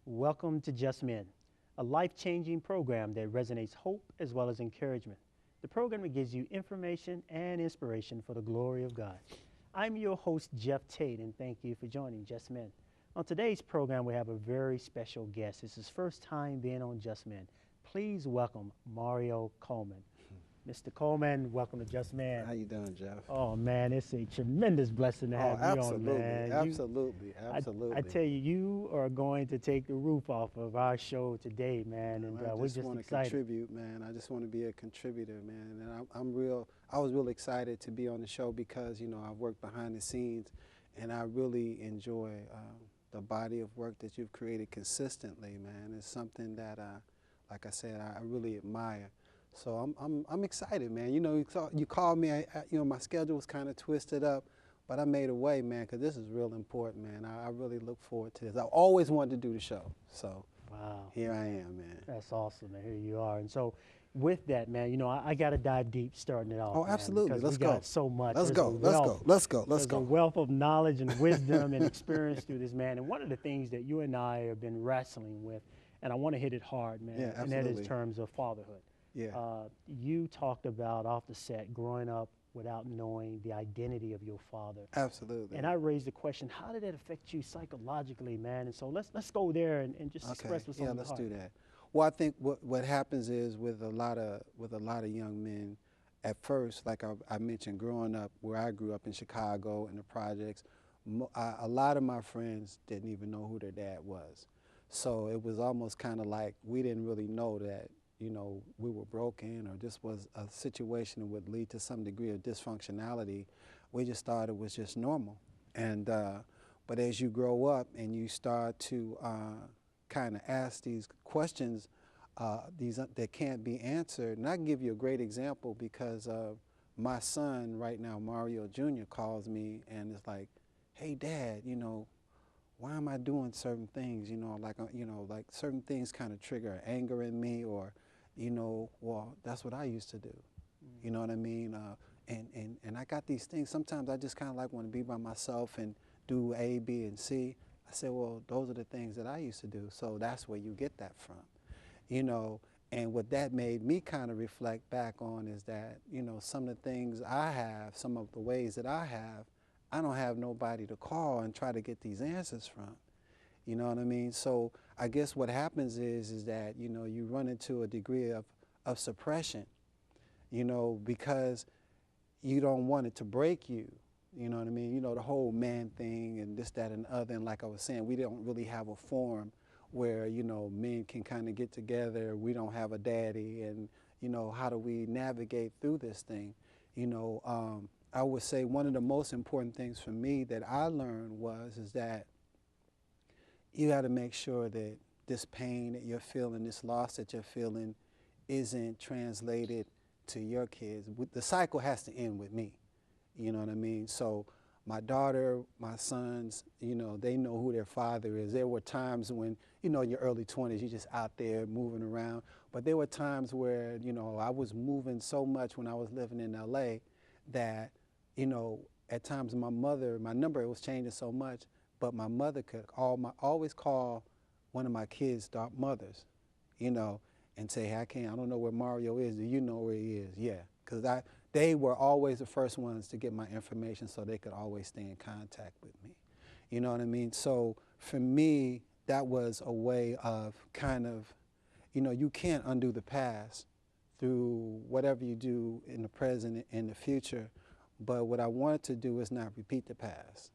Welcome to JustMen, a life-changing program that resonates hope as well as encouragement. The program that gives you information and inspiration for the glory of God. I'm your host, Jeff Tate, and thank you for joining JustMen. On today's program, we have a very special guest. It's his first time being on JustMen. Please welcome Mario Coleman. Mr. Coleman, welcome to JustMen. How you doing, Jeff? Oh man, it's a tremendous blessing to have you on, man. Absolutely. I tell you, you are going to take the roof off of our show today, man, and we're just want to excited. contribute, man. I just want to be a contributor, man. And I was real excited to be on the show because, you know, I've worked behind the scenes and I really enjoy the body of work that you've created consistently, man. It's something that, like I said, I really admire. So I'm excited, man. You know, you called me. You know, my schedule was kind of twisted up, but I made a way, man, because this is real important, man. I really look forward to this. I always wanted to do the show, so wow, here I am, man. That's awesome, man. Here you are, and so with that, man, you know, I got to dive deep starting it off. Oh, absolutely. Man, Let's we go. got so much. Let's go. There's a wealth of knowledge and wisdom and experience through this, man. And one of the things that you and I have been wrestling with, and I want to hit it hard, man, Yeah, and that is absolutely. terms of fatherhood. Yeah. You talked about off the set growing up without knowing the identity of your father. Absolutely. And I raised the question, how did that affect you psychologically, man? And so let's go there and just express what's on your heart. Yeah, let's do that. Well, I think what happens is with a lot of young men, at first, like I mentioned, growing up where I grew up in Chicago in the projects, a lot of my friends didn't even know who their dad was. So it was almost kind of like we didn't really know that, you know, we were broken or this was a situation that would lead to some degree of dysfunctionality. We just thought it was just normal. And but as you grow up and you start to kind of ask these questions that can't be answered, and I can give you a great example because my son right now, Mario Jr., calls me and is like, "Hey, Dad, you know, why am I doing certain things? You know, like certain things kind of trigger anger in me, or, you know, well, that's what I used to do. You know what I mean? And I got these things. Sometimes I just kind of like want to be by myself and do A, B, and C. I said, well, those are the things that I used to do. So that's where you get that from, you know. And what that made me kind of reflect back on is that, you know, some of the things I have, some of the ways that I don't have nobody to call and try to get these answers from. You know what I mean? So I guess what happens is that, you know, you run into a degree of suppression, you know, because you don't want it to break you. You know what I mean? You know, the whole man thing and this, that, and the other. And like I was saying, we don't really have a forum where, you know, men can kind of get together. We don't have a daddy. And, you know, how do we navigate through this thing? You know, I would say one of the most important things for me that I learned is that you got to make sure that this pain that you're feeling, this loss that you're feeling, isn't translated to your kids. The cycle has to end with me. You know what I mean? So my daughter, my sons, you know, they know who their father is. There were times when, you know, in your early 20s, you're just out there moving around. But there were times where, you know, I was moving so much when I was living in LA that, you know, at times my number was changing so much, but my mother could always call one of my kids' mothers, you know, and say, hey, I don't know where Mario is. Do you know where he is? Yeah, because they were always the first ones to get my information so they could always stay in contact with me. You know what I mean? So for me, that was a way of kind of, you know, you can't undo the past through whatever you do in the present and the future. But what I wanted to do is not repeat the past.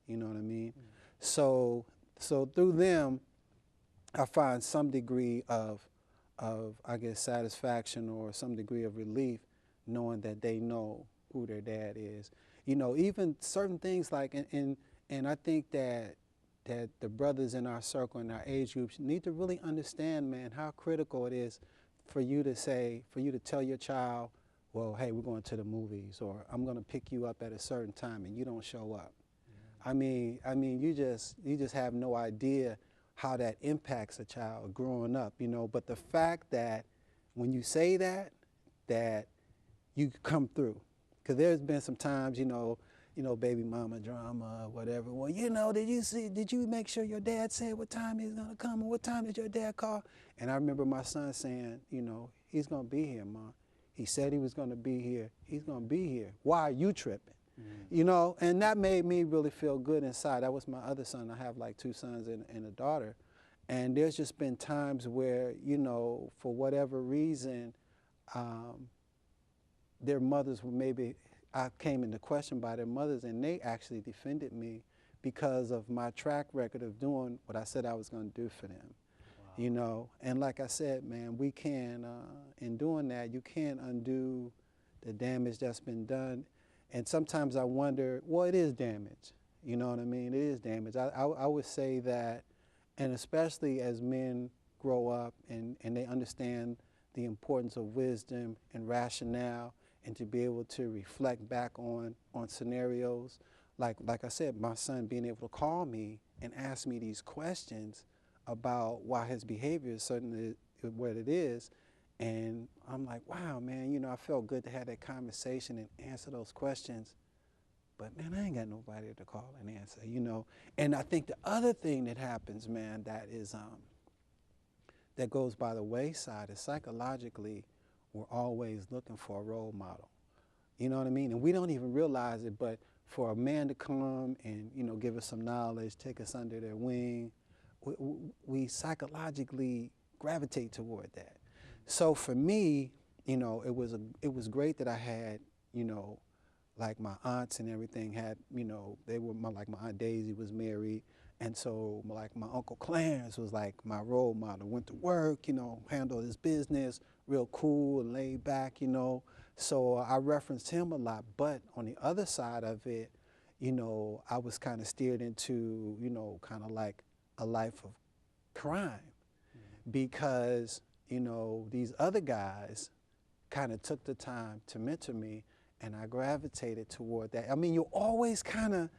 You know what I mean? So through them, I find some degree of I guess satisfaction or some degree of relief knowing that they know who their dad is. You know, even certain things like, and I think that the brothers in our circle and our age groups need to really understand, man, how critical it is for you to tell your child, well, hey, we're going to the movies, or I'm going to pick you up at a certain time and you don't show up. Yeah. I mean, you just have no idea how that impacts a child growing up, you know. But the fact that when you say that you come through, because there's been some times, you know, baby mama drama or whatever. Well, did you make sure your dad said what time he's gonna come and what time did your dad call? And I remember my son saying, he's gonna be here, Mom. He said he was gonna be here. He's gonna be here. Why are you tripping? And that made me really feel good inside. That was my other son. I have like 2 sons and a daughter. And there's just been times where, for whatever reason, their mothers were maybe, I came into question by their mothers, and they actually defended me because of my track record of doing what I said I was going to do for them. Wow. And like I said, man, we can, in doing that, you can't undo the damage that's been done. And sometimes I wonder, well, it is damage. You know what I mean? It is damage. I would say that, and especially as men grow up and they understand the importance of wisdom and rationale, and to be able to reflect back on scenarios, like I said, my son being able to call me and ask me these questions about why his behavior is certainly what it is. And I'm like, wow, man, I felt good to have that conversation and answer those questions. But, man, I ain't got nobody to call and answer, And I think the other thing that happens, man, that is that goes by the wayside is psychologically we're always looking for a role model. You know what I mean? And we don't even realize it, but for a man to come and, give us some knowledge, take us under their wing, we psychologically gravitate toward that. So for me, it was great that I had, like my aunts and everything had, they were like my Aunt Daisy was married. And so like my Uncle Clarence was like my role model, went to work, handled his business, real cool and laid back, So I referenced him a lot. But on the other side of it, I was kind of steered into, kind of like a life of crime because, these other guys kind of took the time to mentor me, and I gravitated toward that. I mean, you're always kind of,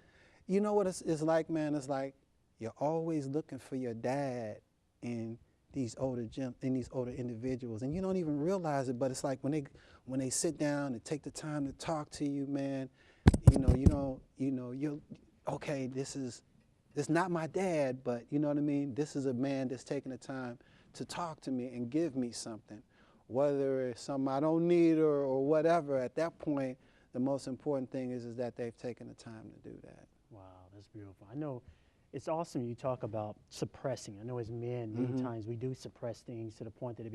what it's like, man? It's like you're always looking for your dad in these older individuals, and you don't even realize it. But it's like when they sit down and take the time to talk to you, man. You're okay. This not my dad, but you know what I mean. This is a man that's taking the time to talk to me and give me something, whether it's something I don't need or whatever. At that point, the most important thing is that they've taken the time to do that. Wow, that's beautiful. I know it's awesome you talk about suppressing. I know as men, many times we do suppress things to the point that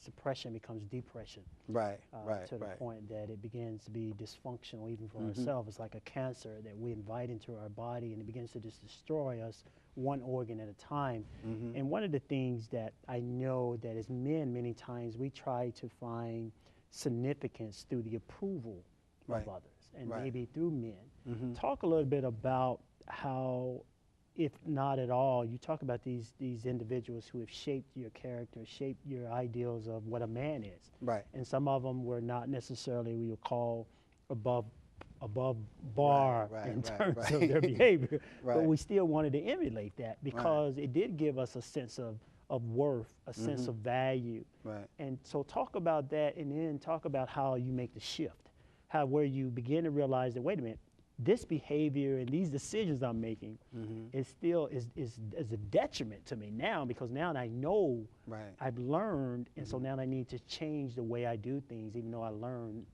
suppression becomes depression. Right, to the point that it begins to be dysfunctional even for ourselves. It's like a cancer that we invite into our body, and it begins to just destroy us one organ at a time. And one of the things that I know that as men, many times we try to find significance through the approval of others, and maybe through men. Talk a little bit about how, if not at all, you talk about these individuals who have shaped your character, shaped your ideals of what a man is. Right. And some of them were not necessarily we would call above bar in terms of their behavior, but we still wanted to emulate that because it did give us a sense of worth, a sense of value. Right. And so talk about that, and then talk about how you make the shift, where you begin to realize that, wait a minute, this behavior and these decisions I'm making is still is a detriment to me now, because now I know I've learned, and so now I need to change the way I do things, even though I learned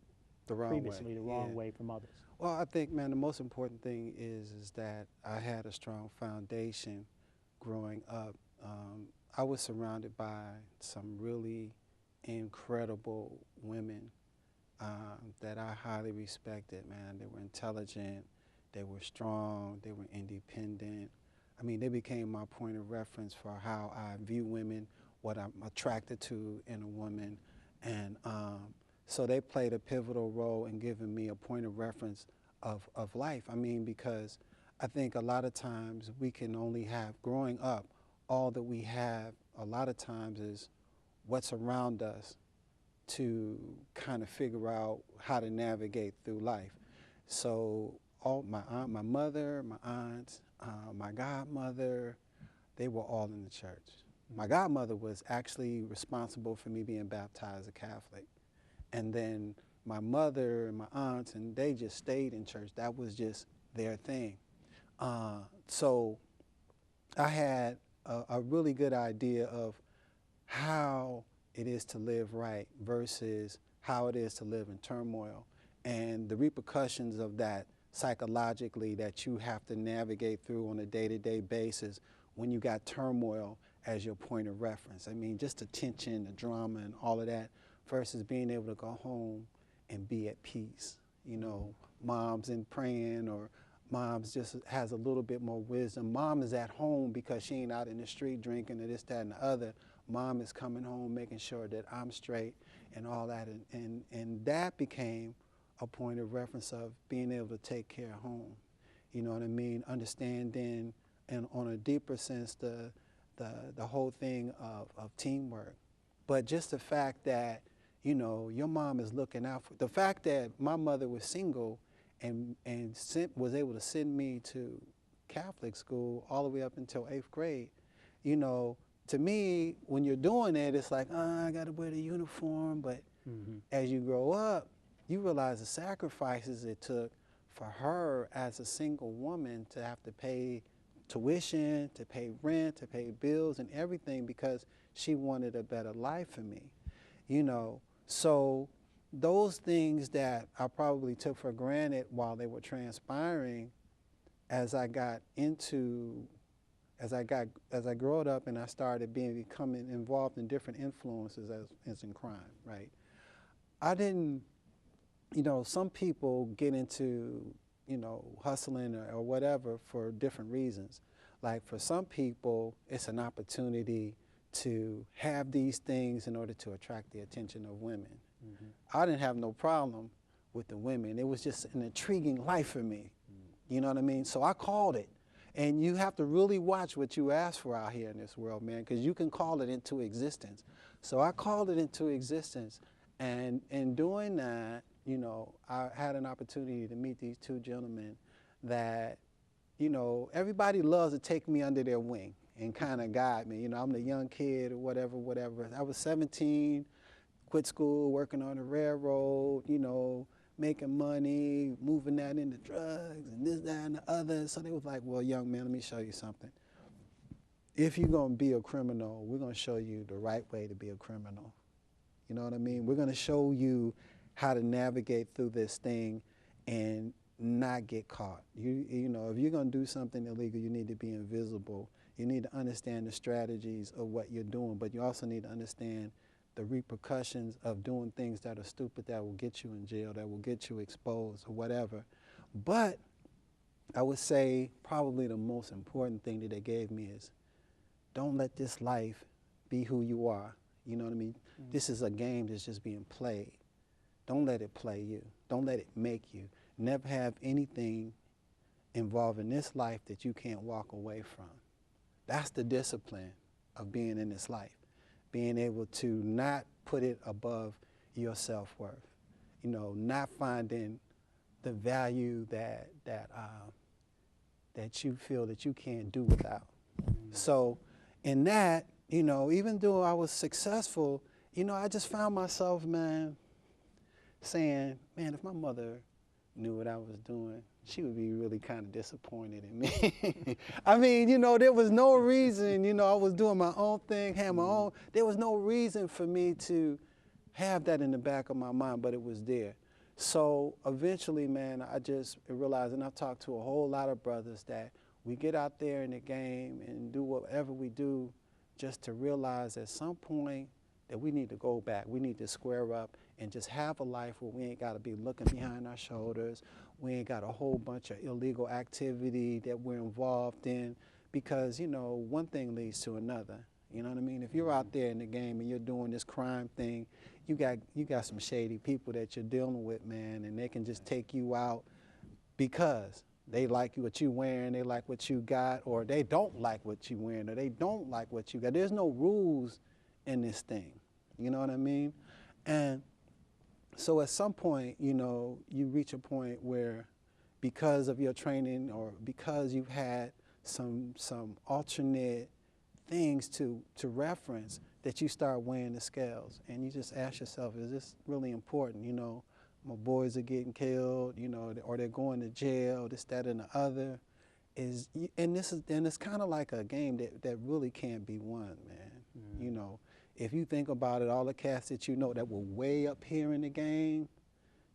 the wrong way from others. Well, I think, man, the most important thing is that I had a strong foundation growing up. I was surrounded by some really incredible women that I highly respected, man. They were intelligent, they were strong, they were independent. I mean, they became my point of reference for how I view women, what I'm attracted to in a woman. And so they played a pivotal role in giving me a point of reference of life. I mean, because I think a lot of times we can only have, growing up, all that we have a lot of times is what's around us to kind of figure out how to navigate through life. So my mother, my aunts, my godmother, they were all in the church. My godmother was actually responsible for me being baptized a Catholic. And then my mother and my aunts, and they just stayed in church. That was just their thing. So I had a really good idea of how it is to live right versus how it is to live in turmoil, and the repercussions of that psychologically that you have to navigate through on a day-to-day basis when you got turmoil as your point of reference. I mean, just the tension, the drama, and all of that versus being able to go home and be at peace. You know, mom's in praying, or mom's just has a little bit more wisdom. Mom is at home because she ain't out in the street drinking or this, that, and the other. Mom is coming home making sure that I'm straight and all that. And that became a point of reference of being able to take care of home. You know what I mean? Understanding, and on a deeper sense, the whole thing of teamwork. But just the fact that, you know, your mom is looking out for, the fact that my mother was single and was able to send me to Catholic school all the way up until 8th grade, you know, to me, when you're doing that, it's like, I got to wear the uniform. But as you grow up, you realize the sacrifices it took for her as a single woman to have to pay tuition, to pay rent, to pay bills and everything because she wanted a better life for me, you know. So those things that I probably took for granted while they were transpiring, as I grew up and I started becoming involved in different influences as in crime, right? I didn't, you know, some people get into, you know, hustling or whatever for different reasons. Like for some people, it's an opportunity to have these things in order to attract the attention of women. I didn't have no problem with the women. It was just an intriguing life for me. You know what I mean? So I called it. And you have to really watch what you ask for out here in this world, man, because you can call it into existence. So I called it into existence. And in doing that, you know, I had an opportunity to meet these two gentlemen that, you know, everybody loves to take me under their wing and kind of guide me. You know, I'm the young kid or whatever. I was 17, quit school, working on the railroad, you know, making money, moving that into drugs and this, that, and the other. So they was like, well, young man, let me show you something. If you're going to be a criminal, we're going to show you the right way to be a criminal. You know what I mean? We're going to show you how to navigate through this thing and not get caught. You know, if you're going to do something illegal, you need to be invisible. You need to understand the strategies of what you're doing, but you also need to understand the repercussions of doing things that are stupid, that will get you in jail, that will get you exposed or whatever. But I would say probably the most important thing that they gave me is don't let this life be who you are. You know what I mean? This is a game that's just being played. Don't let it play you. Don't let it make you. Never have anything involving this life that you can't walk away from. That's the discipline of being in this life. Being able to not put it above your self-worth, you know, not finding the value that you feel that you can't do without. So in that, you know, even though I was successful, you know, I just found myself, man, saying, man, if my mother knew what I was doing, she would be really kind of disappointed in me. I mean, you know, there was no reason, you know, I was doing my own thing, had my own, there was no reason for me to have that in the back of my mind, but it was there. So eventually, man, I just realized, and I've talked to a whole lot of brothers, that we get out there in the game and do whatever we do just to realize at some point that we need to go back. We need to square up and just have a life where we ain't got to be looking behind our shoulders. We ain't got a whole bunch of illegal activity that we're involved in, because, you know, one thing leads to another. You know what I mean? If you're out there in the game and you're doing this crime thing, you got some shady people that you're dealing with, man, and they can just take you out because they like what you wearing, they like what you got, or they don't like what you wearing, or they don't like what you got. There's no rules in this thing. You know what I mean? And so at some point, you know, you reach a point where, because of your training or because you've had some alternate things to reference, that you start weighing the scales, and you just ask yourself, is this really important? You know, my boys are getting killed, you know, or they're going to jail, this, that, and the other. And it's kind of like a game that really can't be won, man. You know, if you think about it, all the cats that you know that were way up here in the game,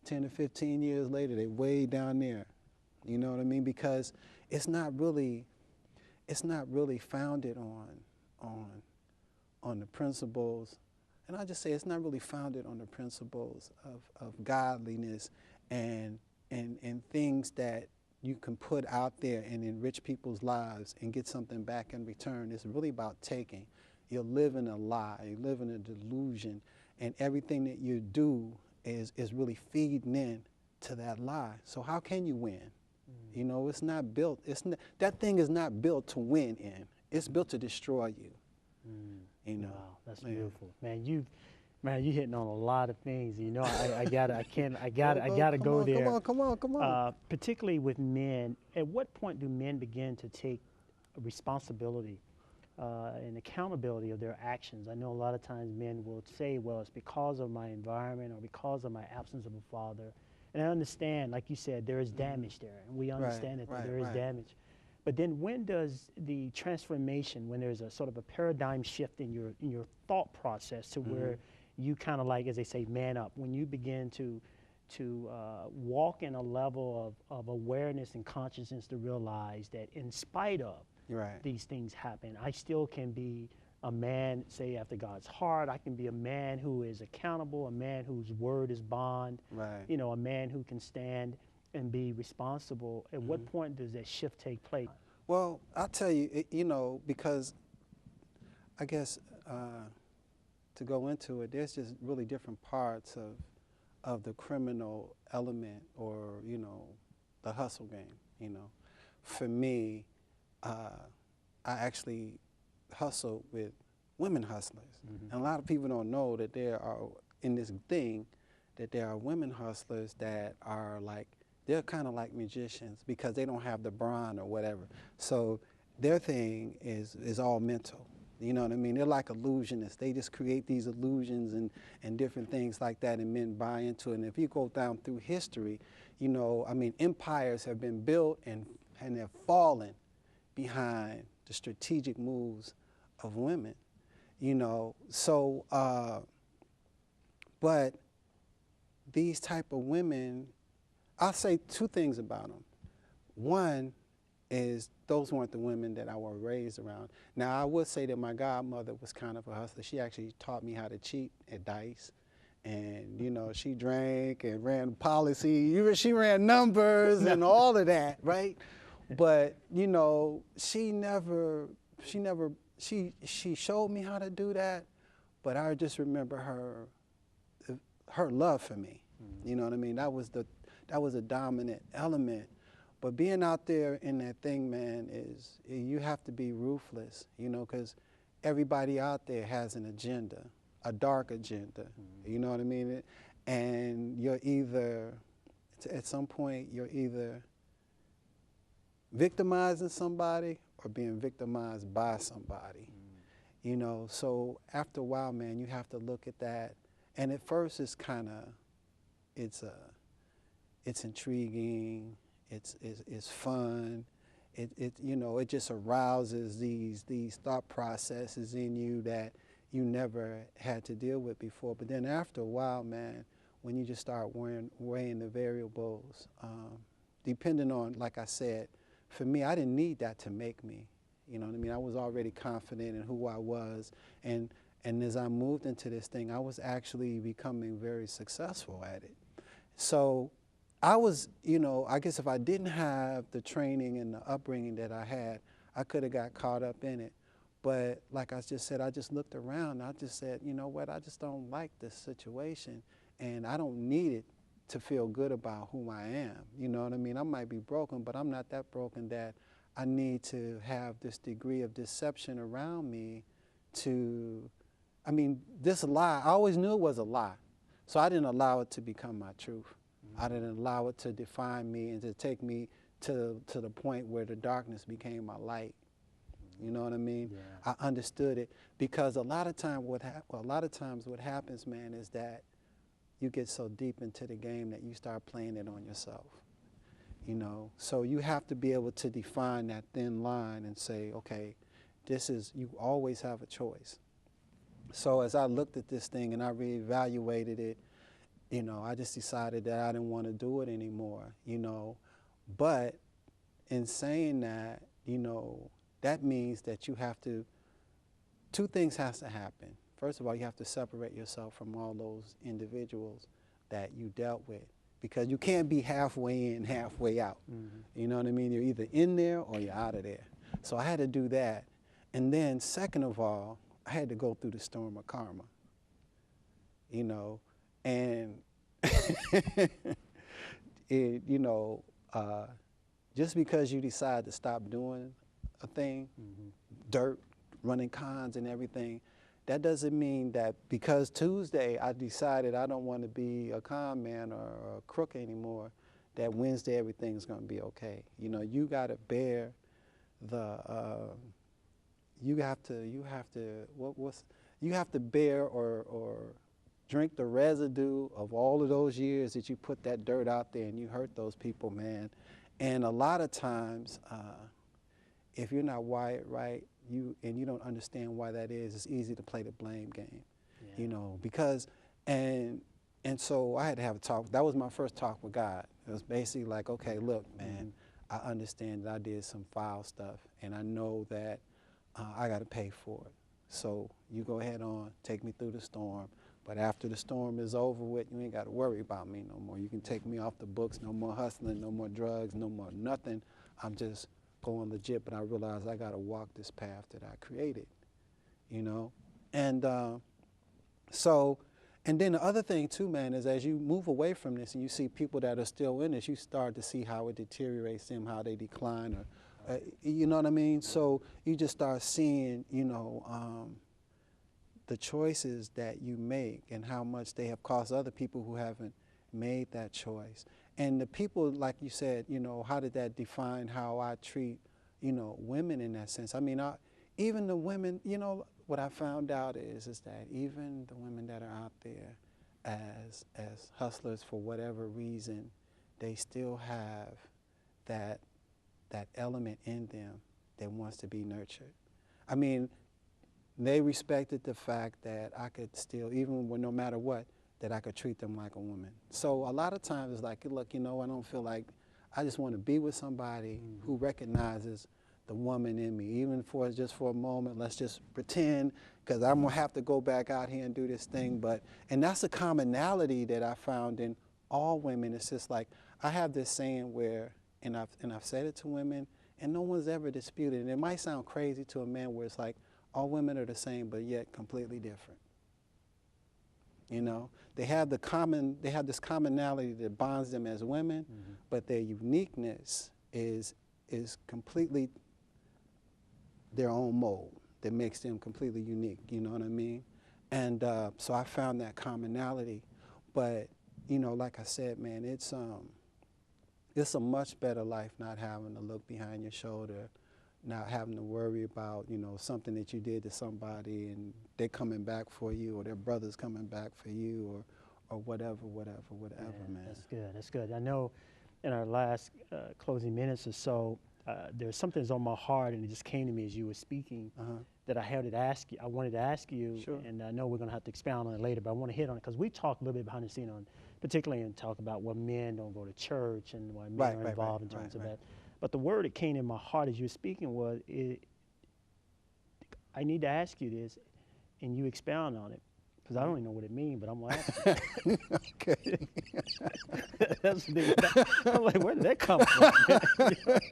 10 to 15 years later, they're way down there. You know what I mean? Because it's not really founded on the principles, and I just say it's not really founded on the principles of godliness and things that you can put out there and enrich people's lives and get something back in return. It's really about taking. You're living a lie, you're living a delusion, and everything that you do is really feeding in to that lie. So how can you win? You know, it's not built, that thing is not built to win in. It's built to destroy you. You know. Wow, that's beautiful. Man, you hitting on a lot of things. You know, I gotta go there. Come on. Particularly with men, at what point do men begin to take responsibility and accountability of their actions? I know a lot of times men will say, well, it's because of my environment or because of my absence of a father. And I understand, like you said, there is damage there, and we understand that there is damage. But then when does the transformation, when there's a sort of a paradigm shift in your thought process to where you kind of like, as they say, man up, when you begin to walk in a level of awareness and consciousness to realize that in spite of these things happen, I still can be a man, say, after God's heart. I can be a man who is accountable, a man whose word is bond, you know, a man who can stand and be responsible. At what point does that shift take place? Well, I'll tell you, you know, because I guess to go into it, there's just really different parts of the criminal element, or, you know, the hustle game, you know. For me, I actually hustle with women hustlers. And a lot of people don't know that there are, in this thing, that there are women hustlers that are like, they're kind of like magicians because they don't have the brawn or whatever. So their thing is all mental. You know what I mean? They're like illusionists. They just create these illusions and different things like that, and men buy into it. And if you go down through history, you know, I mean, empires have been built and have fallen behind the strategic moves of women, you know. So, but these type of women, I'll say two things about them. One is those weren't the women that I was raised around. Now, I would say that my godmother was kind of a hustler. She actually taught me how to cheat at dice. And, you know, she drank and ran policy. She ran numbers and all of that, right? But, you know, she showed me how to do that, but I just remember her love for me. You know what I mean? That was a dominant element. But being out there in that thing, man, you have to be ruthless, you know, because everybody out there has an agenda, a dark agenda, you know what I mean? And you're either, at some point, you're either victimizing somebody or being victimized by somebody, you know? So after a while, man, you have to look at that. And at first, it's kind of, it's intriguing. It's fun. You know, it just arouses these thought processes in you that you never had to deal with before. But then after a while, man, when you just start weighing the variables, depending on, like I said, for me, I didn't need that to make me. You know what I mean? I was already confident in who I was, and as I moved into this thing, I was actually becoming very successful at it. So I was, you know, I guess if I didn't have the training and the upbringing that I had, I could have got caught up in it. But like I just said, I just looked around and I just said, you know what, I just don't like this situation, and I don't need it to feel good about who I am. You know what I mean? I might be broken, but I'm not that broken that I need to have this degree of deception around me to, I mean, this lie, I always knew it was a lie. So I didn't allow it to become my truth. I didn't allow it to define me and to take me to the point where the darkness became my light. You know what I mean? Yeah. I understood it because a lot of times what happens, man, is that you get so deep into the game that you start playing it on yourself. You know, so you have to be able to define that thin line and say, okay, you always have a choice. So as I looked at this thing and I reevaluated it, you know, I just decided that I didn't want to do it anymore, you know. But in saying that, you know, that means that you have to, two things has to happen. First of all, you have to separate yourself from all those individuals that you dealt with, because you can't be halfway in, halfway out. You know what I mean? You're either in there or you're out of there. So I had to do that. And then second of all, I had to go through the storm of karma, you know, and you know, just because you decide to stop doing a thing, dirt, running cons and everything, that doesn't mean that because Tuesday I decided I don't want to be a con man or a crook anymore, that Wednesday everything's going to be okay. You know, you got to bear the, you have to bear or drink the residue of all of those years that you put that dirt out there and you hurt those people, man. And a lot of times, if you're not wired right, you don't understand why that is, it's easy to play the blame game, you know, because, and so I had to have a talk. That was my first talk with God. It was basically like, okay, look, man, I understand that I did some foul stuff, and I know that I got to pay for it. So you go ahead on, take me through the storm. But after the storm is over with, you ain't got to worry about me no more. You can take me off the books, no more hustling, no more drugs, no more nothing. I'm just going legit, but I realize I got to walk this path that I created, you know? And so, and then the other thing too, man, is as you move away from this and you see people that are still in this, you start to see how it deteriorates them, how they decline, or, you know what I mean? So you just start seeing, you know, the choices that you make and how much they have cost other people who haven't made that choice. And the people, like you said, you know, how did that define how I treat, you know, women in that sense? I mean, even the women, you know, what I found out is that even the women that are out there as hustlers for whatever reason, they still have that element in them that wants to be nurtured. I mean, they respected the fact that I could still, even when no matter what, that I could treat them like a woman. So a lot of times it's like, look, you know, I don't feel like, I just want to be with somebody who recognizes the woman in me, even for just for a moment. Let's just pretend, because I'm gonna have to go back out here and do this thing. And that's a commonality that I found in all women. It's just like, I have this saying where, and I've said it to women, and no one's ever disputed. And it might sound crazy to a man where it's like, all women are the same, but yet completely different. You know, they have this commonality that bonds them as women, but their uniqueness is completely their own mold that makes them completely unique. You know what I mean? And so I found that commonality. But you know, like I said, man, it's a much better life not having to look behind your shoulder, not having to worry about, you know, something that you did to somebody and they're coming back for you, or their brother's coming back for you, or whatever, man. That's good, that's good. I know in our last closing minutes or so, there's something that's on my heart, and it just came to me as you were speaking, that I wanted to ask you, Sure. And I know we're gonna have to expound on it later, but I want to hit on it, because we talked a little bit behind the scene on, particularly and talk about why men don't go to church and why men are involved in terms of that. But the word that came in my heart as you were speaking was, I need to ask you this, and you expound on it, because I don't even know what it means, but I'm going to ask you. Okay. That's the, I'm like, where did that come from?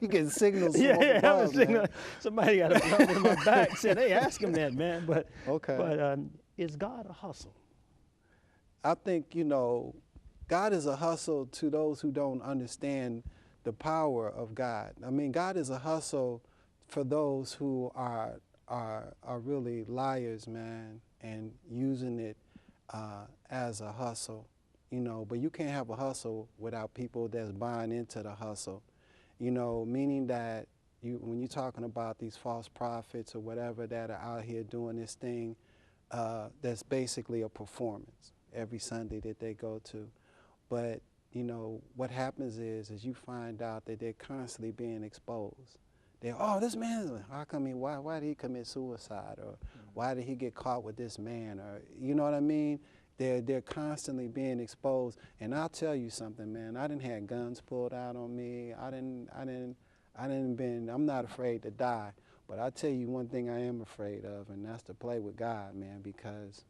You getting signals from Yeah, I was above, man. somebody got a bump in my back, said, hey, ask him that, man. But, okay. But is God a hustle? I think, you know, God is a hustle to those who don't understand the power of God. I mean, God is a hustle for those who are really liars, man, and using it as a hustle, you know. But you can't have a hustle without people that's buying into the hustle, you know, meaning that when you're talking about these false prophets or whatever that are out here doing this thing, that's basically a performance. every Sunday that they go to. But, you know, what happens is you find out that they're constantly being exposed. They're, oh, this man, how come why did he commit suicide? Or why did he get caught with this man? Or, you know what I mean? They're constantly being exposed. And I'll tell you something, man, I done had guns pulled out on me. I'm not afraid to die. But I'll tell you one thing I am afraid of, and that's to play with God, man, because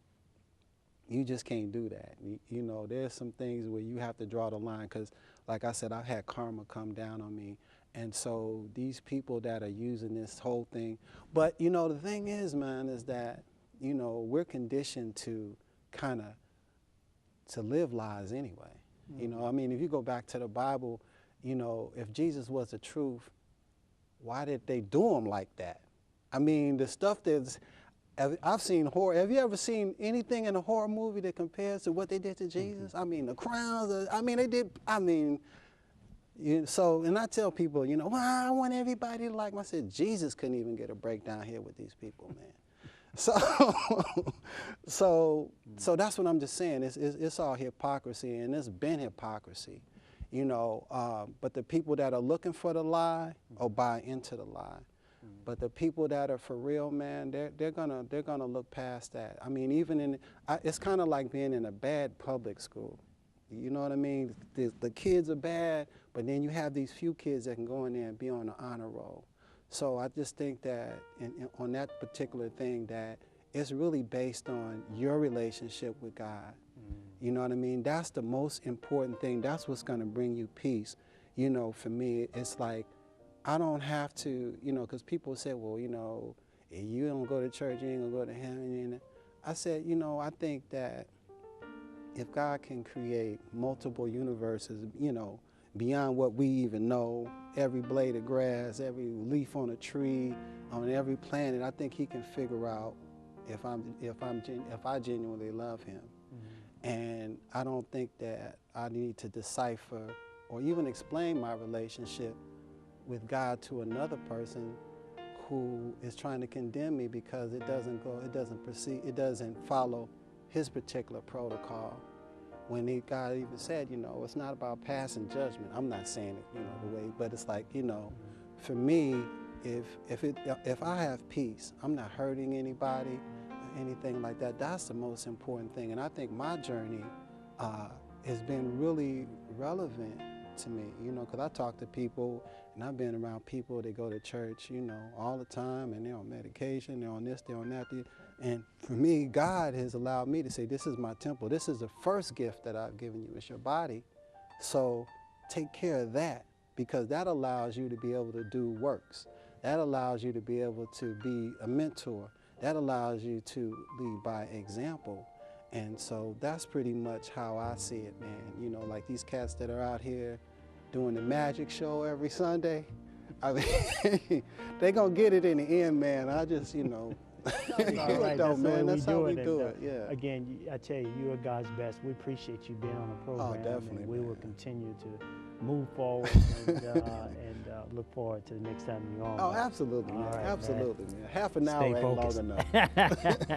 you just can't do that. You know, there's some things where you have to draw the line, because, like I said, I've had karma come down on me. And so these people that are using this whole thing, but, you know, the thing is, man, is that, you know, we're conditioned to kind of to live lies anyway. You know, I mean, if you go back to the Bible, you know, if Jesus was the truth, why did they do him like that? I mean, the stuff that's, I've seen horror. Have you ever seen anything in a horror movie that compares to what they did to Jesus? I mean, the crowns, I mean, they did, I mean, so, and I tell people, you know, well, I want everybody to like me. I said, Jesus couldn't even get a breakdown here with these people, man. So that's what I'm just saying. It's all hypocrisy, and it's been hypocrisy, you know. But the people that are looking for the lie or buy into the lie. But the people that are for real, man, they're gonna look past that. I mean, even it's kind of like being in a bad public school. You know what I mean? The kids are bad, but then you have these few kids that can go in there and be on the honor roll. So I just think that on that particular thing, that it's really based on your relationship with God. You know what I mean? That's the most important thing. That's what's going to bring you peace. You know, for me, it's like, I don't have to, you know, because people say, well, you know, if you don't go to church, you ain't going to go to heaven. I said, you know, I think that if God can create multiple universes, you know, beyond what we even know, every blade of grass, every leaf on a tree, on every planet, I think he can figure out if I genuinely love him. And I don't think that I need to decipher or even explain my relationship with God to another person who is trying to condemn me because it doesn't follow his particular protocol. When God even said, you know, it's not about passing judgment. I'm not saying it, you know, the way, but it's like, you know, for me, if I have peace, I'm not hurting anybody or anything like that. That's the most important thing. And I think my journey has been really relevant to me, you know, because I talk to people, and I've been around people that go to church, you know, all the time, and they're on medication, they're on this, they're on that. And for me, God has allowed me to say, this is my temple. This is the first gift that I've given you. It's your body. So take care of that, because that allows you to be able to do works. That allows you to be able to be a mentor. That allows you to lead by example. And so that's pretty much how I see it, man. You know, like these cats that are out here doing the magic show every Sunday, I mean, they're going to get it in the end, man. I just, you know, all right, that's how we do it. Yeah. Again, I tell you, you are God's best. We appreciate you being on the program. Oh, definitely, and we will continue to move forward and look forward to the next time you're on. Oh, absolutely, man. Right, absolutely, man. Half an Stay hour ain't focused. long enough.